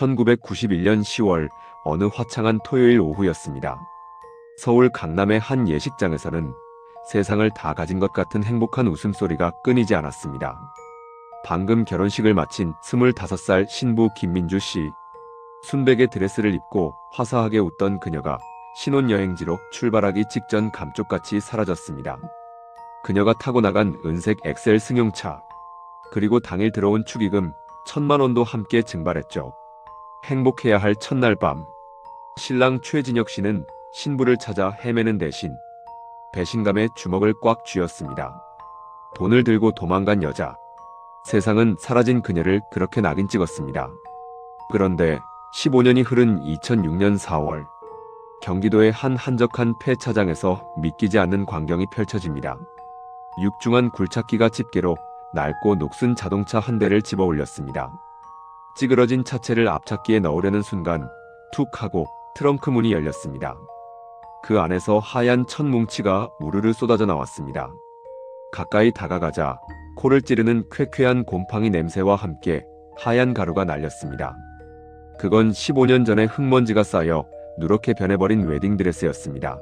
1991년 10월 어느 화창한 토요일 오후였습니다. 서울 강남의 한 예식장에서는 세상을 다 가진 것 같은 행복한 웃음소리가 끊이지 않았습니다. 방금 결혼식을 마친 25살 신부 김민주 씨. 순백의 드레스를 입고 화사하게 웃던 그녀가 신혼여행지로 출발하기 직전 감쪽같이 사라졌습니다. 그녀가 타고 나간 은색 엑셀 승용차, 그리고 당일 들어온 축의금 1,000만 원도 함께 증발했죠. 행복해야 할 첫날 밤, 신랑 최진혁 씨는 신부를 찾아 헤매는 대신 배신감에 주먹을 꽉 쥐었습니다. 돈을 들고 도망간 여자. 세상은 사라진 그녀를 그렇게 낙인 찍었습니다. 그런데 15년이 흐른 2006년 4월, 경기도의 한 한적한 폐차장에서 믿기지 않는 광경이 펼쳐집니다. 육중한 굴착기가 집게로 낡고 녹슨 자동차 한 대를 집어 올렸습니다. 찌그러진 차체를 앞차기에 넣으려는 순간 툭 하고 트렁크 문이 열렸습니다. 그 안에서 하얀 천 뭉치가 우르르 쏟아져 나왔습니다. 가까이 다가가자 코를 찌르는 쾌쾌한 곰팡이 냄새와 함께 하얀 가루가 날렸습니다. 그건 15년 전에 흙먼지가 쌓여 누렇게 변해버린 웨딩드레스였습니다.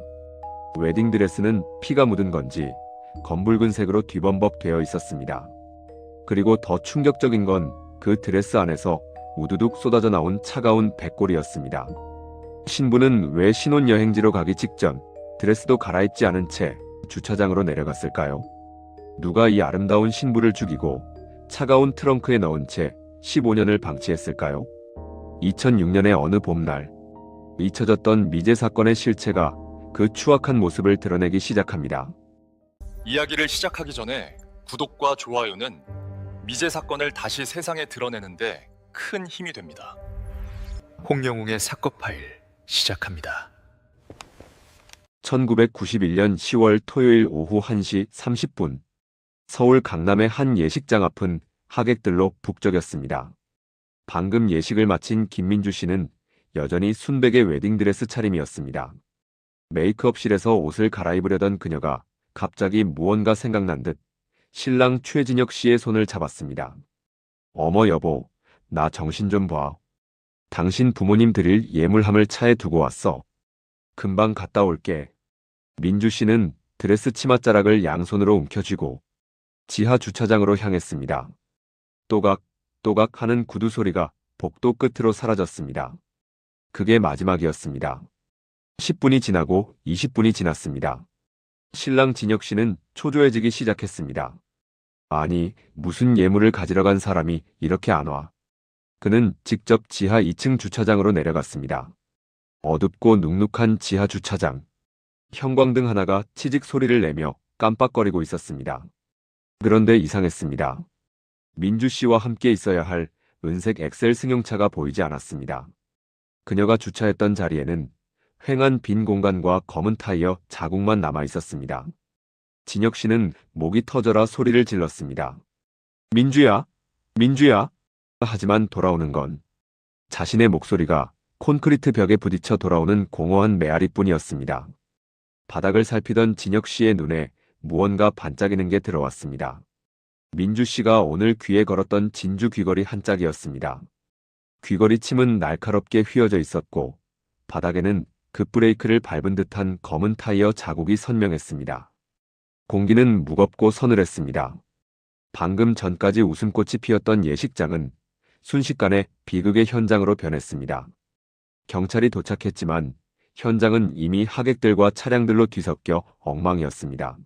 웨딩드레스는 피가 묻은 건지 검붉은색으로 뒤범벅 되어 있었습니다. 그리고 더 충격적인 건 그 드레스 안에서 우두둑 쏟아져 나온 차가운 백골이었습니다. 신부는 왜 신혼여행지로 가기 직전 드레스도 갈아입지 않은 채 주차장으로 내려갔을까요? 누가 이 아름다운 신부를 죽이고 차가운 트렁크에 넣은 채 15년을 방치했을까요? 2006년의 어느 봄날, 잊혀졌던 미제 사건의 실체가 그 추악한 모습을 드러내기 시작합니다. 이야기를 시작하기 전에 구독과 좋아요는 미제 사건을 다시 세상에 드러내는데 큰 힘이 됩니다. 홍영웅의 사건 파일 시작합니다. 1991년 10월 토요일 오후 1시 30분, 서울 강남의 한 예식장 앞은 하객들로 북적였습니다. 방금 예식을 마친 김민주 씨는 여전히 순백의 웨딩드레스 차림이었습니다. 메이크업실에서 옷을 갈아입으려던 그녀가 갑자기 무언가 생각난 듯 신랑 최진혁 씨의 손을 잡았습니다. 어머 여보, 나 정신 좀 봐. 당신 부모님 드릴 예물함을 차에 두고 왔어. 금방 갔다 올게. 민주 씨는 드레스 치맛자락을 양손으로 움켜쥐고 지하 주차장으로 향했습니다. 또각, 또각 하는 구두 소리가 복도 끝으로 사라졌습니다. 그게 마지막이었습니다. 10분이 지나고 20분이 지났습니다. 신랑 진혁 씨는 초조해지기 시작했습니다. 아니, 무슨 예물을 가지러 간 사람이 이렇게 안 와. 그는 직접 지하 2층 주차장으로 내려갔습니다. 어둡고 눅눅한 지하 주차장. 형광등 하나가 치직 소리를 내며 깜빡거리고 있었습니다. 그런데 이상했습니다. 민주 씨와 함께 있어야 할 은색 엑셀 승용차가 보이지 않았습니다. 그녀가 주차했던 자리에는 휑한 빈 공간과 검은 타이어 자국만 남아 있었습니다. 진혁 씨는 목이 터져라 소리를 질렀습니다. 민주야, 민주야. 하지만 돌아오는 건 자신의 목소리가 콘크리트 벽에 부딪혀 돌아오는 공허한 메아리뿐이었습니다. 바닥을 살피던 진혁 씨의 눈에 무언가 반짝이는 게 들어왔습니다. 민주 씨가 오늘 귀에 걸었던 진주 귀걸이 한 짝이었습니다. 귀걸이 침은 날카롭게 휘어져 있었고 바닥에는 급브레이크를 밟은 듯한 검은 타이어 자국이 선명했습니다. 공기는 무겁고 서늘했습니다. 방금 전까지 웃음꽃이 피었던 예식장은 순식간에 비극의 현장으로 변했습니다. 경찰이 도착했지만 현장은 이미 하객들과 차량들로 뒤섞여 엉망이었습니다.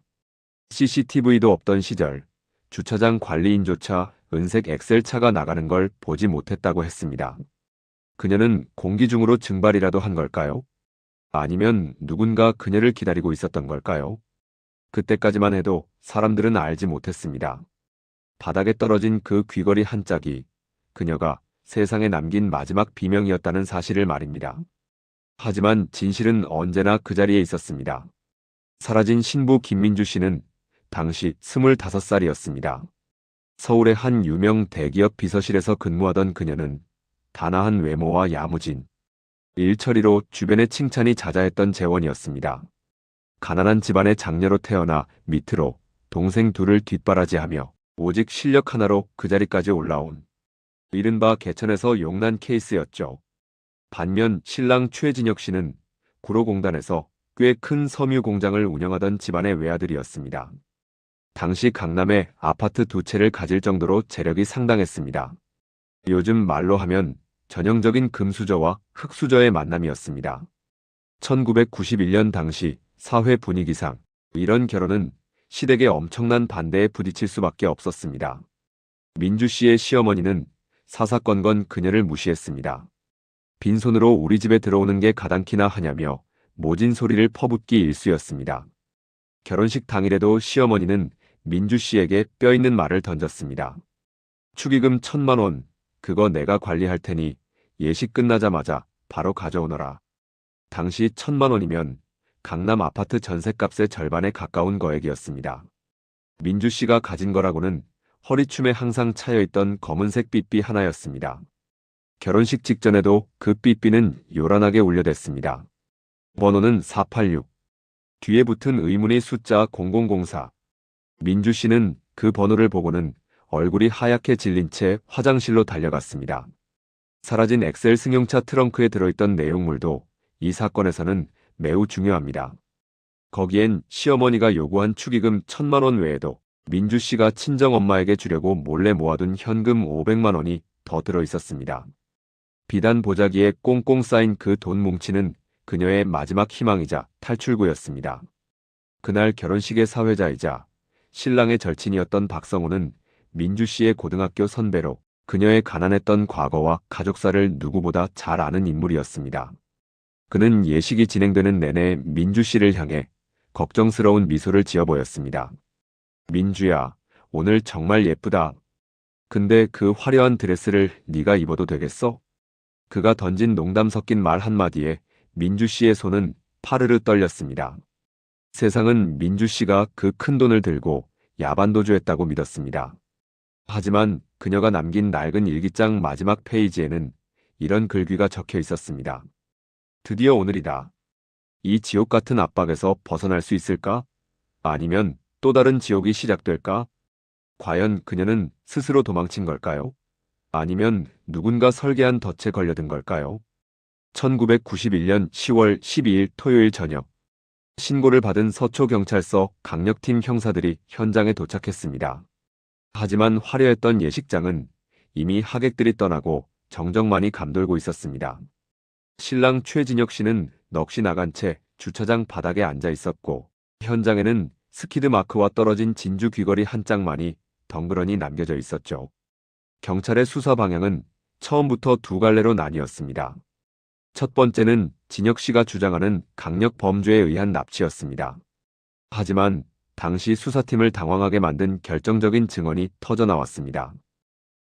CCTV도 없던 시절 주차장 관리인조차 은색 엑셀차가 나가는 걸 보지 못했다고 했습니다. 그녀는 공기 중으로 증발이라도 한 걸까요? 아니면 누군가 그녀를 기다리고 있었던 걸까요? 그때까지만 해도 사람들은 알지 못했습니다. 바닥에 떨어진 그 귀걸이 한 짝이 그녀가 세상에 남긴 마지막 비명이었다는 사실을 말입니다. 하지만 진실은 언제나 그 자리에 있었습니다. 사라진 신부 김민주 씨는 당시 25살이었습니다. 서울의 한 유명 대기업 비서실에서 근무하던 그녀는 단아한 외모와 야무진 일처리로 주변의 칭찬이 자자했던 재원이었습니다. 가난한 집안의 장녀로 태어나 밑으로 동생 둘을 뒷바라지하며 오직 실력 하나로 그 자리까지 올라온 이른바 개천에서 용난 케이스였죠. 반면 신랑 최진혁 씨는 구로공단에서 꽤 큰 섬유 공장을 운영하던 집안의 외아들이었습니다. 당시 강남에 아파트 2채를 가질 정도로 재력이 상당했습니다. 요즘 말로 하면 전형적인 금수저와 흑수저의 만남이었습니다. 1991년 당시 사회 분위기상 이런 결혼은 시댁의 엄청난 반대에 부딪힐 수밖에 없었습니다. 민주 씨의 시어머니는 사사건건 그녀를 무시했습니다. 빈손으로 우리 집에 들어오는 게 가당키나 하냐며 모진 소리를 퍼붓기 일쑤였습니다. 결혼식 당일에도 시어머니는 민주 씨에게 뼈있는 말을 던졌습니다. 축의금 1,000만 원, 그거 내가 관리할 테니 예식 끝나자마자 바로 가져오너라. 당시 1,000만 원이면 강남 아파트 전셋값의 절반에 가까운 거액이었습니다. 민주 씨가 가진 거라고는 허리춤에 항상 차여있던 검은색 삐삐 하나였습니다. 결혼식 직전에도 그 삐삐는 요란하게 울려댔습니다. 번호는 486. 뒤에 붙은 의문의 숫자 0004. 민주 씨는 그 번호를 보고는 얼굴이 하얗게 질린 채 화장실로 달려갔습니다. 사라진 엑셀 승용차 트렁크에 들어있던 내용물도 이 사건에서는 매우 중요합니다. 거기엔 시어머니가 요구한 축의금 1,000만 원 외에도 민주 씨가 친정엄마에게 주려고 몰래 모아둔 현금 500만 원이 더 들어있었습니다. 비단 보자기에 꽁꽁 쌓인 그 돈 뭉치는 그녀의 마지막 희망이자 탈출구였습니다. 그날 결혼식의 사회자이자 신랑의 절친이었던 박성호는 민주 씨의 고등학교 선배로 그녀의 가난했던 과거와 가족사를 누구보다 잘 아는 인물이었습니다. 그는 예식이 진행되는 내내 민주 씨를 향해 걱정스러운 미소를 지어 보였습니다. 민주야, 오늘 정말 예쁘다. 근데 그 화려한 드레스를 네가 입어도 되겠어? 그가 던진 농담 섞인 말 한마디에 민주 씨의 손은 파르르 떨렸습니다. 세상은 민주 씨가 그 큰 돈을 들고 야반도주했다고 믿었습니다. 하지만 그녀가 남긴 낡은 일기장 마지막 페이지에는 이런 글귀가 적혀 있었습니다. 드디어 오늘이다. 이 지옥 같은 압박에서 벗어날 수 있을까? 아니면 또 다른 지옥이 시작될까? 과연 그녀는 스스로 도망친 걸까요? 아니면 누군가 설계한 덫에 걸려든 걸까요? 1991년 10월 12일 토요일 저녁, 신고를 받은 서초경찰서 강력팀 형사들이 현장에 도착했습니다. 하지만 화려했던 예식장은 이미 하객들이 떠나고 정적만이 감돌고 있었습니다. 신랑 최진혁 씨는 넋이 나간 채 주차장 바닥에 앉아 있었고, 현장에는 스키드 마크와 떨어진 진주 귀걸이 한 짝만이 덩그러니 남겨져 있었죠. 경찰의 수사 방향은 처음부터 두 갈래로 나뉘었습니다. 첫 번째는 진혁 씨가 주장하는 강력 범죄에 의한 납치였습니다. 하지만 당시 수사팀을 당황하게 만든 결정적인 증언이 터져 나왔습니다.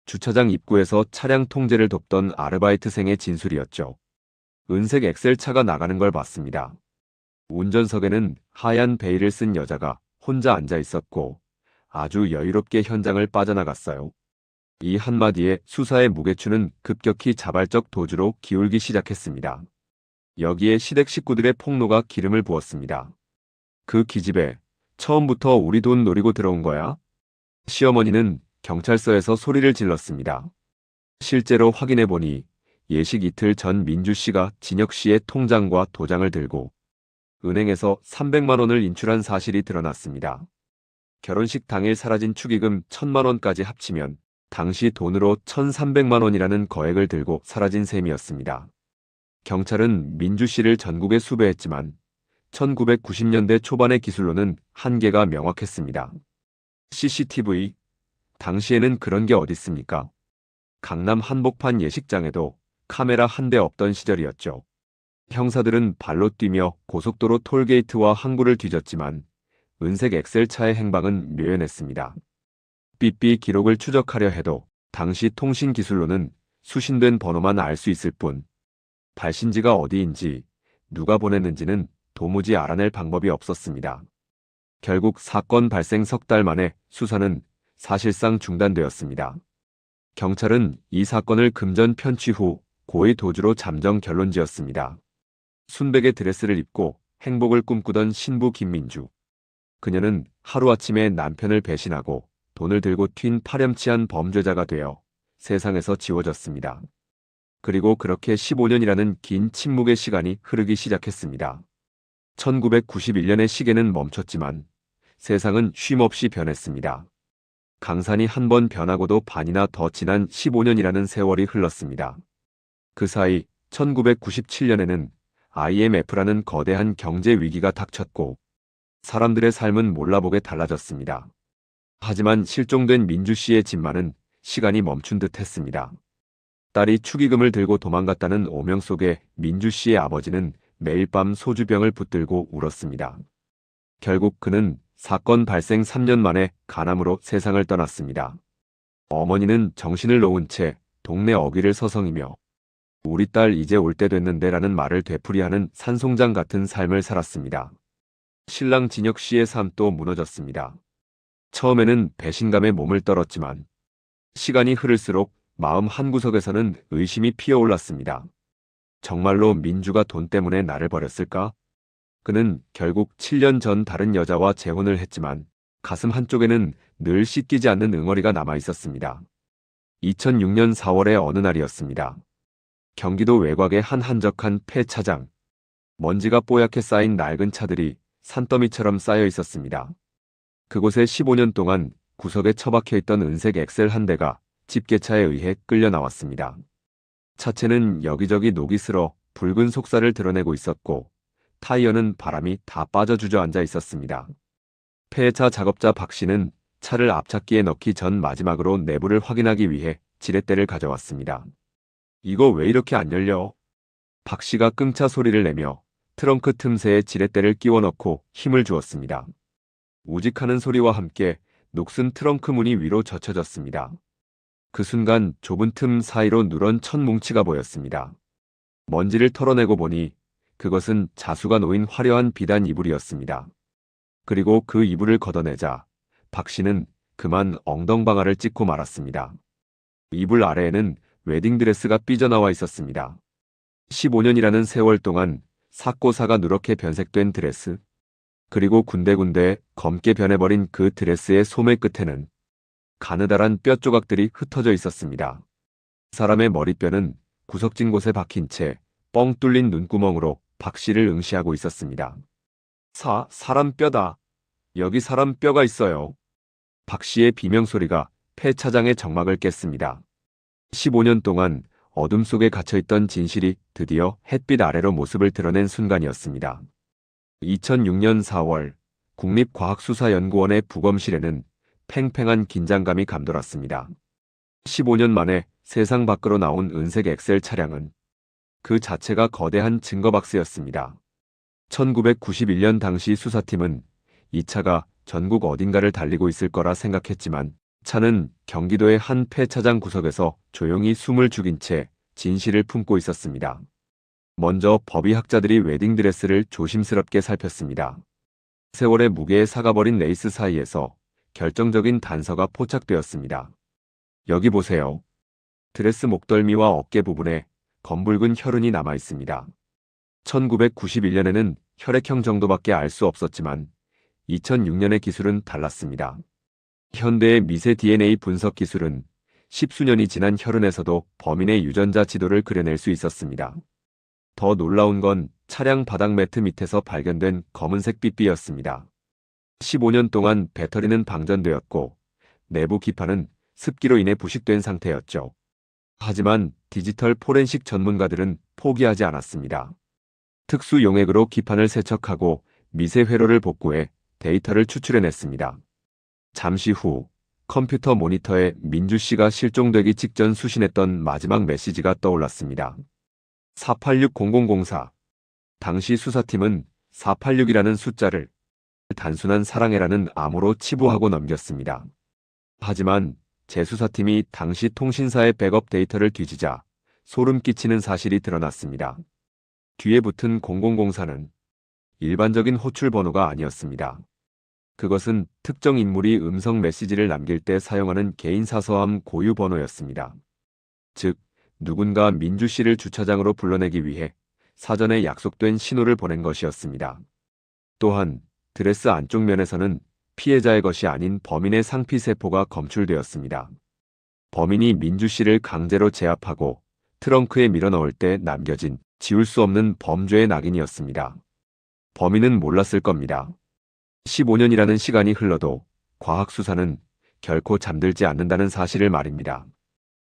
주차장 입구에서 차량 통제를 돕던 아르바이트생의 진술이었죠. 은색 엑셀차가 나가는 걸 봤습니다. 운전석에는 하얀 베일을 쓴 여자가 혼자 앉아 있었고 아주 여유롭게 현장을 빠져나갔어요. 이 한마디에 수사의 무게추는 급격히 자발적 도주로 기울기 시작했습니다. 여기에 시댁 식구들의 폭로가 기름을 부었습니다. 그 기집애, 처음부터 우리 돈 노리고 들어온 거야? 시어머니는 경찰서에서 소리를 질렀습니다. 실제로 확인해보니 예식 이틀 전 민주 씨가 진혁 씨의 통장과 도장을 들고 은행에서 300만 원을 인출한 사실이 드러났습니다. 결혼식 당일 사라진 축의금 1,000만 원까지 합치면 당시 돈으로 1,300만 원이라는 거액을 들고 사라진 셈이었습니다. 경찰은 민주 씨를 전국에 수배했지만 1990년대 초반의 기술로는 한계가 명확했습니다. CCTV, 당시에는 그런 게 어딨습니까? 강남 한복판 예식장에도 카메라 한 대 없던 시절이었죠. 형사들은 발로 뛰며 고속도로 톨게이트와 항구를 뒤졌지만 은색 엑셀차의 행방은 묘연했습니다. 삐삐 기록을 추적하려 해도 당시 통신 기술로는 수신된 번호만 알 수 있을 뿐 발신지가 어디인지 누가 보냈는지는 도무지 알아낼 방법이 없었습니다. 결국 사건 발생 석 달 만에 수사는 사실상 중단되었습니다. 경찰은 이 사건을 금전 편취 후 고의 도주로 잠정 결론지었습니다. 순백의 드레스를 입고 행복을 꿈꾸던 신부 김민주. 그녀는 하루아침에 남편을 배신하고 돈을 들고 튄 파렴치한 범죄자가 되어 세상에서 지워졌습니다. 그리고 그렇게 15년이라는 긴 침묵의 시간이 흐르기 시작했습니다. 1991년의 시계는 멈췄지만 세상은 쉼없이 변했습니다. 강산이 한 번 변하고도 반이나 더 지난 15년이라는 세월이 흘렀습니다. 그 사이 1997년에는 IMF라는 거대한 경제 위기가 닥쳤고 사람들의 삶은 몰라보게 달라졌습니다. 하지만 실종된 민주 씨의 집만은 시간이 멈춘 듯 했습니다. 딸이 축의금을 들고 도망갔다는 오명 속에 민주 씨의 아버지는 매일 밤 소주병을 붙들고 울었습니다. 결국 그는 사건 발생 3년 만에 간암으로 세상을 떠났습니다. 어머니는 정신을 놓은 채 동네 어귀를 서성이며 우리 딸 이제 올 때 됐는데 라는 말을 되풀이하는 산송장 같은 삶을 살았습니다. 신랑 진혁 씨의 삶도 무너졌습니다. 처음에는 배신감에 몸을 떨었지만 시간이 흐를수록 마음 한구석에서는 의심이 피어올랐습니다. 정말로 민주가 돈 때문에 나를 버렸을까? 그는 결국 7년 전 다른 여자와 재혼을 했지만 가슴 한쪽에는 늘 씻기지 않는 응어리가 남아 있었습니다. 2006년 4월의 어느 날이었습니다. 경기도 외곽의 한 한적한 폐차장. 먼지가 뽀얗게 쌓인 낡은 차들이 산더미처럼 쌓여 있었습니다. 그곳에 15년 동안 구석에 처박혀 있던 은색 엑셀 한 대가 집게차에 의해 끌려 나왔습니다. 차체는 여기저기 녹이 슬어 붉은 속살을 드러내고 있었고 타이어는 바람이 다 빠져 주저앉아 있었습니다. 폐차 작업자 박 씨는 차를 앞차기에 넣기 전 마지막으로 내부를 확인하기 위해 지렛대를 가져왔습니다. 이거 왜 이렇게 안 열려? 박 씨가 끙차 소리를 내며 트렁크 틈새에 지렛대를 끼워 넣고 힘을 주었습니다. 우직하는 소리와 함께 녹슨 트렁크 문이 위로 젖혀졌습니다. 그 순간 좁은 틈 사이로 누런 천 뭉치가 보였습니다. 먼지를 털어내고 보니 그것은 자수가 놓인 화려한 비단 이불이었습니다. 그리고 그 이불을 걷어내자 박 씨는 그만 엉덩방아를 찍고 말았습니다. 이불 아래에는 웨딩드레스가 삐져나와 있었습니다. 15년이라는 세월 동안 삭고사가 누렇게 변색된 드레스, 그리고 군데군데 검게 변해버린 그 드레스의 소매 끝에는 가느다란 뼈 조각들이 흩어져 있었습니다. 사람의 머리뼈는 구석진 곳에 박힌 채 뻥 뚫린 눈구멍으로 박 씨를 응시하고 있었습니다. 사람 뼈다. 여기 사람 뼈가 있어요. 박 씨의 비명소리가 폐차장의 정막을 깼습니다. 15년 동안 어둠 속에 갇혀있던 진실이 드디어 햇빛 아래로 모습을 드러낸 순간이었습니다. 2006년 4월 국립과학수사연구원의 부검실에는 팽팽한 긴장감이 감돌았습니다. 15년 만에 세상 밖으로 나온 은색 엑셀 차량은 그 자체가 거대한 증거박스였습니다. 1991년 당시 수사팀은 이 차가 전국 어딘가를 달리고 있을 거라 생각했지만 차는 경기도의 한 폐차장 구석에서 조용히 숨을 죽인 채 진실을 품고 있었습니다. 먼저 법의학자들이 웨딩드레스를 조심스럽게 살폈습니다. 세월의 무게에 사가버린 레이스 사이에서 결정적인 단서가 포착되었습니다. 여기 보세요. 드레스 목덜미와 어깨 부분에 검붉은 혈흔이 남아 있습니다. 1991년에는 혈액형 정도밖에 알 수 없었지만 2006년의 기술은 달랐습니다. 현대의 미세 DNA 분석 기술은 10수년이 지난 혈흔에서도 범인의 유전자 지도를 그려낼 수 있었습니다. 더 놀라운 건 차량 바닥 매트 밑에서 발견된 검은색 삐삐였습니다. 15년 동안 배터리는 방전되었고 내부 기판은 습기로 인해 부식된 상태였죠. 하지만 디지털 포렌식 전문가들은 포기하지 않았습니다. 특수 용액으로 기판을 세척하고 미세 회로를 복구해 데이터를 추출해냈습니다. 잠시 후 컴퓨터 모니터에 민주 씨가 실종되기 직전 수신했던 마지막 메시지가 떠올랐습니다. 486-0004. 당시 수사팀은 486이라는 숫자를 단순한 사랑해라는 암호로 치부하고 넘겼습니다. 하지만 재수사팀이 당시 통신사의 백업 데이터를 뒤지자 소름 끼치는 사실이 드러났습니다. 뒤에 붙은 0004는 일반적인 호출 번호가 아니었습니다. 그것은 특정 인물이 음성 메시지를 남길 때 사용하는 개인사서함 고유 번호였습니다. 즉, 누군가 민주 씨를 주차장으로 불러내기 위해 사전에 약속된 신호를 보낸 것이었습니다. 또한 드레스 안쪽 면에서는 피해자의 것이 아닌 범인의 상피세포가 검출되었습니다. 범인이 민주 씨를 강제로 제압하고 트렁크에 밀어넣을 때 남겨진 지울 수 없는 범죄의 낙인이었습니다. 범인은 몰랐을 겁니다. 15년이라는 시간이 흘러도 과학수사는 결코 잠들지 않는다는 사실을 말입니다.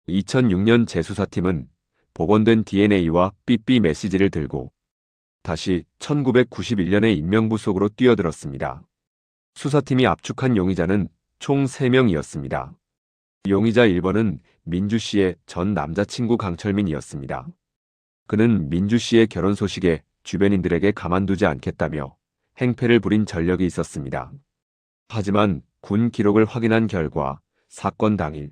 2006년 재수사팀은 복원된 DNA와 삐삐 메시지를 들고 다시 1991년의 인명부 속으로 뛰어들었습니다. 수사팀이 압축한 용의자는 총 3명이었습니다. 용의자 1번은 민주 씨의 전 남자친구 강철민이었습니다. 그는 민주 씨의 결혼 소식에 주변인들에게 가만두지 않겠다며 행패를 부린 전력이 있었습니다. 하지만 군 기록을 확인한 결과 사건 당일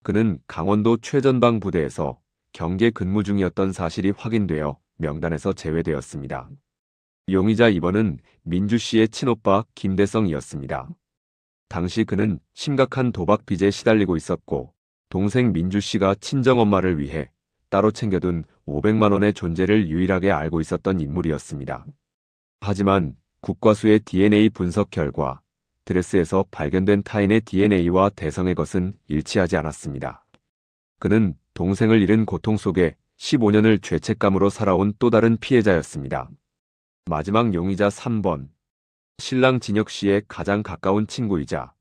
그는 강원도 최전방 부대에서 경계 근무 중이었던 사실이 확인되어 명단에서 제외되었습니다. 용의자 2번은 민주 씨의 친오빠 김대성이었습니다. 당시 그는 심각한 도박 빚에 시달리고 있었고 동생 민주 씨가 친정엄마를 위해 따로 챙겨둔 500만 원의 존재를 유일하게 알고 있었던 인물이었습니다. 하지만 국과수의 DNA 분석 결과 드레스에서 발견된 타인의 DNA와 대성의 것은 일치하지 않았습니다. 그는 동생을 잃은 고통 속에 15년을 죄책감으로 살아온 또 다른 피해자였습니다. 마지막 용의자 3번. 신랑 진혁 씨의 가장 가까운 친구이자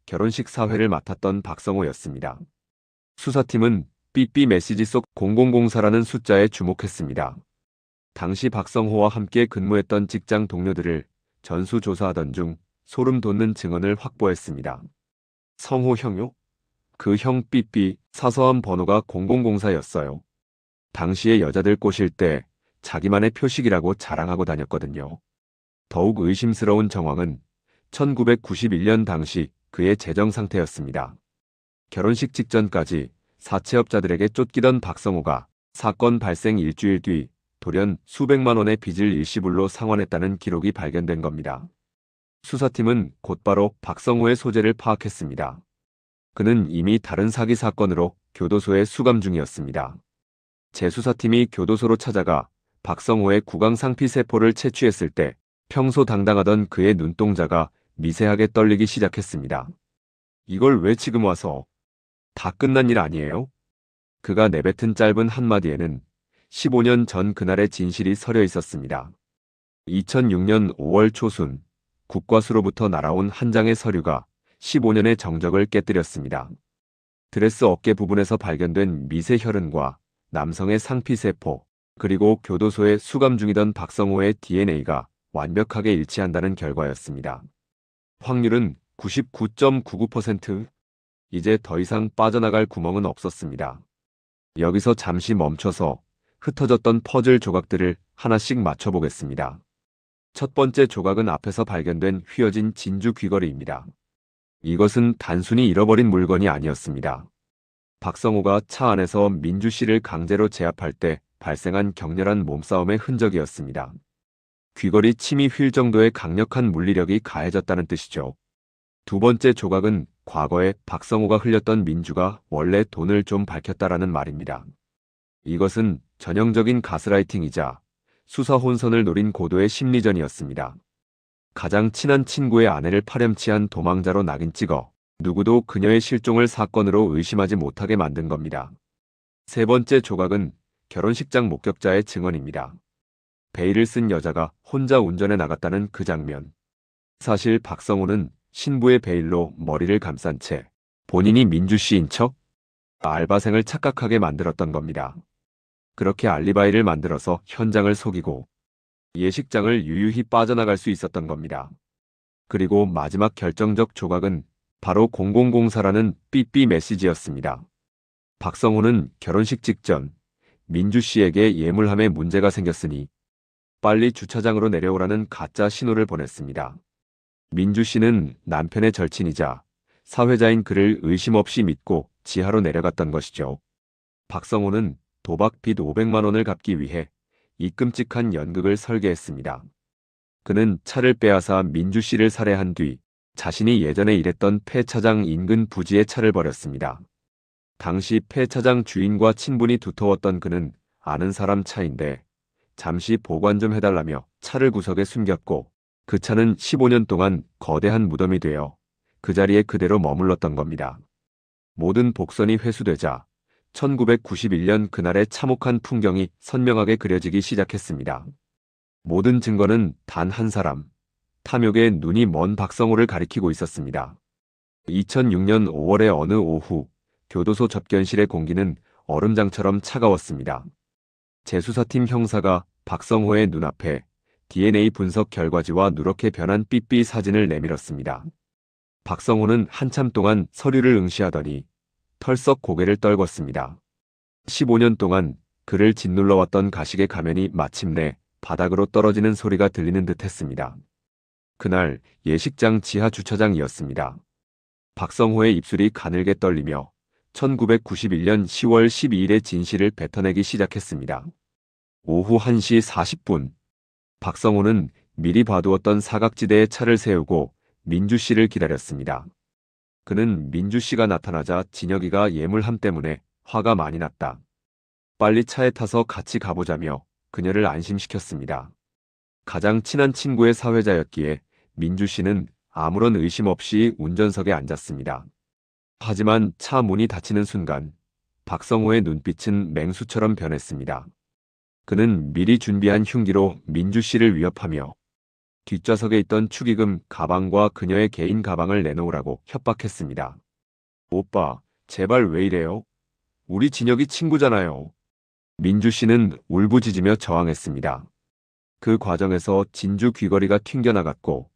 결혼식 사회를 맡았던 박성호였습니다. 수사팀은 삐삐 메시지 속 0004라는 숫자에 주목했습니다. 당시 박성호와 함께 근무했던 직장 동료들을 전수조사하던 중 소름 돋는 증언을 확보했습니다. 성호 형요? 그 형 삐삐 사서함 번호가 0004였어요. 당시에 여자들 꼬실 때 자기만의 표식이라고 자랑하고 다녔거든요. 더욱 의심스러운 정황은 1991년 당시 그의 재정 상태였습니다. 결혼식 직전까지 사채업자들에게 쫓기던 박성호가 사건 발생 일주일 뒤 돌연 수백만 원의 빚을 일시불로 상환했다는 기록이 발견된 겁니다. 수사팀은 곧바로 박성호의 소재를 파악했습니다. 그는 이미 다른 사기 사건으로 교도소에 수감 중이었습니다. 재수사팀이 교도소로 찾아가 박성호의 구강 상피 세포를 채취했을 때 평소 당당하던 그의 눈동자가 미세하게 떨리기 시작했습니다. 이걸 왜 지금 와서? 다 끝난 일 아니에요? 그가 내뱉은 짧은 한마디에는 15년 전 그날의 진실이 서려 있었습니다. 2006년 5월 초순 국과수로부터 날아온 한 장의 서류가 15년의 정적을 깨뜨렸습니다. 드레스 어깨 부분에서 발견된 미세 혈흔과 남성의 상피세포, 그리고 교도소에 수감 중이던 박성호의 DNA가 완벽하게 일치한다는 결과였습니다. 확률은 99.99%. 이제 더 이상 빠져나갈 구멍은 없었습니다. 여기서 잠시 멈춰서 흩어졌던 퍼즐 조각들을 하나씩 맞춰보겠습니다. 첫 번째 조각은 앞에서 발견된 휘어진 진주 귀걸이입니다. 이것은 단순히 잃어버린 물건이 아니었습니다. 박성호가 차 안에서 민주 씨를 강제로 제압할 때 발생한 격렬한 몸싸움의 흔적이었습니다. 귀걸이 침이 휠 정도의 강력한 물리력이 가해졌다는 뜻이죠. 두 번째 조각은 과거에 박성호가 흘렸던 민주가 원래 돈을 좀 밝혔다라는 말입니다. 이것은 전형적인 가스라이팅이자 수사 혼선을 노린 고도의 심리전이었습니다. 가장 친한 친구의 아내를 파렴치한 도망자로 낙인 찍어 누구도 그녀의 실종을 사건으로 의심하지 못하게 만든 겁니다. 세 번째 조각은 결혼식장 목격자의 증언입니다. 베일을 쓴 여자가 혼자 운전해 나갔다는 그 장면. 사실 박성호는 신부의 베일로 머리를 감싼 채 본인이 민주 씨인 척 알바생을 착각하게 만들었던 겁니다. 그렇게 알리바이를 만들어서 현장을 속이고 예식장을 유유히 빠져나갈 수 있었던 겁니다. 그리고 마지막 결정적 조각은 바로 0004라는 삐삐 메시지였습니다. 박성호는 결혼식 직전 민주 씨에게 예물함에 문제가 생겼으니 빨리 주차장으로 내려오라는 가짜 신호를 보냈습니다. 민주 씨는 남편의 절친이자 사회자인 그를 의심 없이 믿고 지하로 내려갔던 것이죠. 박성호는 도박 빚 500만 원을 갚기 위해 이 끔찍한 연극을 설계했습니다. 그는 차를 빼앗아 민주 씨를 살해한 뒤 자신이 예전에 일했던 폐차장 인근 부지에 차를 버렸습니다. 당시 폐차장 주인과 친분이 두터웠던 그는 아는 사람 차인데 잠시 보관 좀 해달라며 차를 구석에 숨겼고 그 차는 15년 동안 거대한 무덤이 되어 그 자리에 그대로 머물렀던 겁니다. 모든 복선이 회수되자 1991년 그날의 참혹한 풍경이 선명하게 그려지기 시작했습니다. 모든 증거는 단 한 사람, 탐욕의 눈이 먼 박성호를 가리키고 있었습니다. 2006년 5월의 어느 오후, 교도소 접견실의 공기는 얼음장처럼 차가웠습니다. 재수사팀 형사가 박성호의 눈앞에 DNA 분석 결과지와 누렇게 변한 삐삐 사진을 내밀었습니다. 박성호는 한참 동안 서류를 응시하더니 털썩 고개를 떨궜습니다. 15년 동안 그를 짓눌러왔던 가식의 가면이 마침내 바닥으로 떨어지는 소리가 들리는 듯 했습니다. 그날 예식장 지하 주차장이었습니다. 박성호의 입술이 가늘게 떨리며 1991년 10월 12일의 진실을 뱉어내기 시작했습니다. 오후 1시 40분, 박성호는 미리 봐두었던 사각지대에 차를 세우고 민주 씨를 기다렸습니다. 그는 민주 씨가 나타나자 진혁이가 예물함 때문에 화가 많이 났다. 빨리 차에 타서 같이 가보자며 그녀를 안심시켰습니다. 가장 친한 친구의 사회자였기에 민주 씨는 아무런 의심 없이 운전석에 앉았습니다. 하지만 차 문이 닫히는 순간 박성호의 눈빛은 맹수처럼 변했습니다. 그는 미리 준비한 흉기로 민주 씨를 위협하며 뒷좌석에 있던 축의금 가방과 그녀의 개인 가방을 내놓으라고 협박했습니다. 오빠, 제발 왜 이래요? 우리 진혁이 친구잖아요. 민주 씨는 울부짖으며 저항했습니다. 그 과정에서 진주 귀걸이가 튕겨나갔고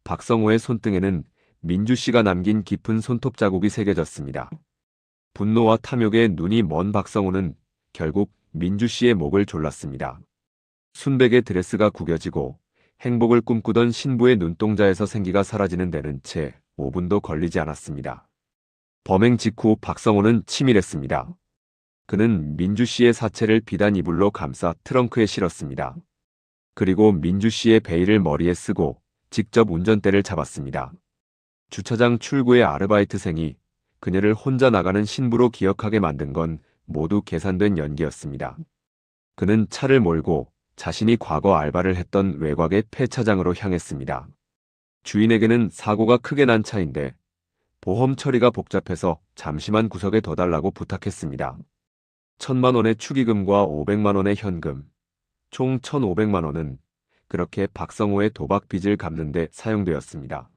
박성호의 손등에는 민주 씨가 남긴 깊은 손톱 자국이 새겨졌습니다. 분노와 탐욕에 눈이 먼 박성호는 결국 민주 씨의 목을 졸랐습니다. 순백의 드레스가 구겨지고 행복을 꿈꾸던 신부의 눈동자에서 생기가 사라지는 데는 채 5분도 걸리지 않았습니다. 범행 직후 박성호는 치밀했습니다. 그는 민주 씨의 사체를 비단 이불로 감싸 트렁크에 실었습니다. 그리고 민주 씨의 베일을 머리에 쓰고 직접 운전대를 잡았습니다. 주차장 출구의 아르바이트생이 그녀를 혼자 나가는 신부로 기억하게 만든 건 모두 계산된 연기였습니다. 그는 차를 몰고 자신이 과거 알바를 했던 외곽의 폐차장으로 향했습니다. 주인에게는 사고가 크게 난 차인데 보험 처리가 복잡해서 잠시만 구석에 더 달라고 부탁했습니다. 1,000만 원의 축의금과 500만 원의 현금, 총 1,500만 원은 그렇게 박성호의 도박 빚을 갚는 데 사용되었습니다.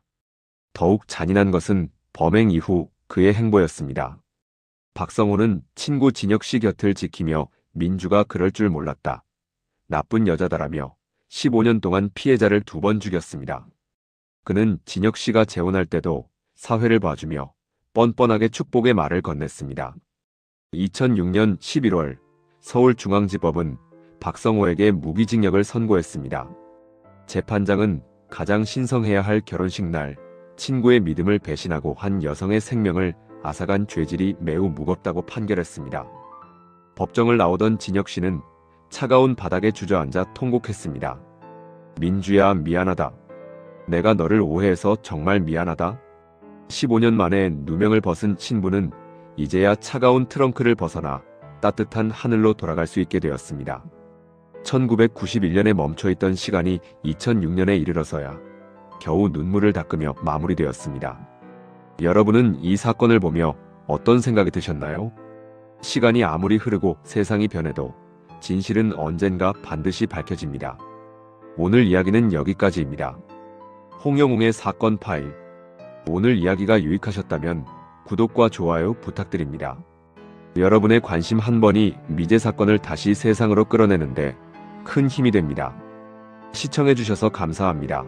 더욱 잔인한 것은 범행 이후 그의 행보였습니다. 박성호는 친구 진혁 씨 곁을 지키며 민주가 그럴 줄 몰랐다. 나쁜 여자다라며 15년 동안 피해자를 2번 죽였습니다. 그는 진혁 씨가 재혼할 때도 사회를 봐주며 뻔뻔하게 축복의 말을 건넸습니다. 2006년 11월 서울중앙지법은 박성호에게 무기징역을 선고했습니다. 재판장은 가장 신성해야 할 결혼식 날 친구의 믿음을 배신하고 한 여성의 생명을 앗아간 죄질이 매우 무겁다고 판결했습니다. 법정을 나오던 진혁 씨는 차가운 바닥에 주저앉아 통곡했습니다. 민주야, 미안하다. 내가 너를 오해해서 정말 미안하다. 15년 만에 누명을 벗은 신부는 이제야 차가운 트렁크를 벗어나 따뜻한 하늘로 돌아갈 수 있게 되었습니다. 1991년에 멈춰있던 시간이 2006년에 이르러서야 겨우 눈물을 닦으며 마무리되었습니다. 여러분은 이 사건을 보며 어떤 생각이 드셨나요? 시간이 아무리 흐르고 세상이 변해도 진실은 언젠가 반드시 밝혀집니다. 오늘 이야기는 여기까지입니다. 홍영웅의 사건 파일. 오늘 이야기가 유익하셨다면 구독과 좋아요 부탁드립니다. 여러분의 관심 한 번이 미제 사건을 다시 세상으로 끌어내는데 큰 힘이 됩니다. 시청해주셔서 감사합니다.